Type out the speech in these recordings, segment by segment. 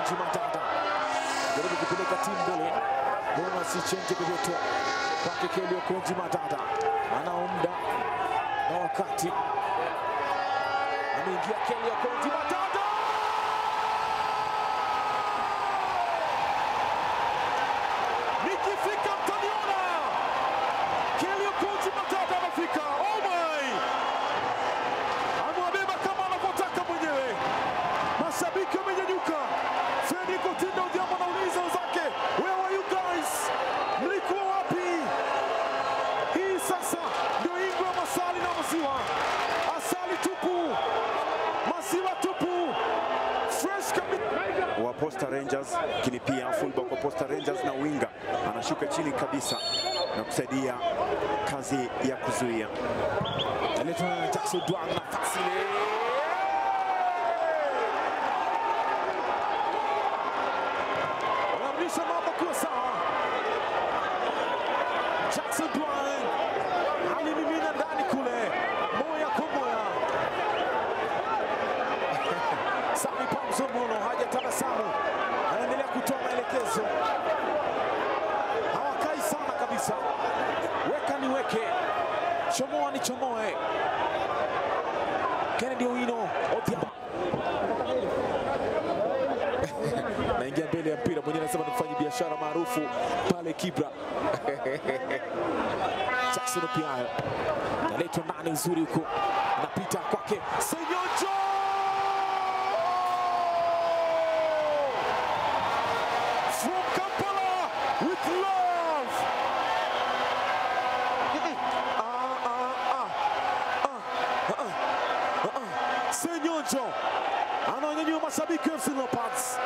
Okonji Madada jaribu kupeleka timu mbele. Mbona si change kidogo kwa Kelly Okonji Madada, anaomda na wakati ameingia Kelly Okonji Madada. Nikifika mtaniona Kelly Okonji Madada amefika. Oh my, amwabeba kama anavyotaka mwenyewe. Mashabiki wamenyanyuka. Freddy Coutinho Odhiambo anauliza wenzake, where were you guys? Mlikuwa wapi? Hii sasa ndio ingo ya masali na maziwa. Asali tupu, maziwa tupu, fresh kabisa. Wa Posta Rangers, lakini pia fullback wa Posta Rangers na winga anashuka chini kabisa na kusaidia kazi ya kuzuia. Analeta Jackson Dwang nafasi ile. Anarudisha mambo kwa sawa. Jackson Dwang alimimina ndani kule, moya kwa moya. Sami Pamzomono hajatabasamu, anaendelea kutoa maelekezo. Hawakai sana kabisa, weka ni weke, chomoa ni chomoe. Kennedy Owino Odhiambo naingia mbele ya mpira, mwenyewe anasema nifanye biashara maarufu pale Kibra. Jackson Opiayo naletwa ndani nzuri huko, napita kwake Senyonjo. From Kampala with love. Senyonjo anaonyanyua mashabiki wa FC Leopards.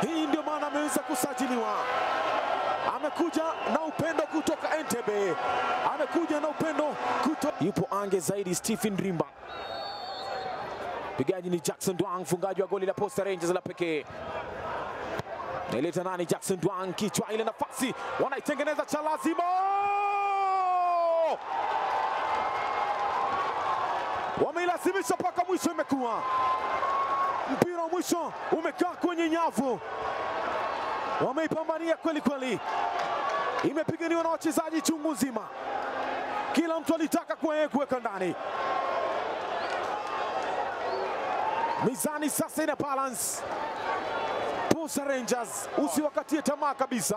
Hii ndio maana ameweza kusajiliwa. Amekuja na upendo kutoka Entebbe, amekuja na upendo kutoka. Yupo ange zaidi Stephen Rimba. Pigaji ni Jackson Dwang, mfungaji wa goli la Posta Rangers la pekee. Naileta nani? Jackson Dwang, kichwa ile nafasi wanaitengeneza cha lazima. Wameilazimisha mpaka mwisho, imekuwa mpira mwisho umekaa kwenye nyavu. Wameipambania kweli kweli, imepiganiwa na wachezaji chungu nzima. Kila mtu alitaka kuweka ndani. Mizani sasa ina balance. Posta Rangers usiwakatie tamaa kabisa.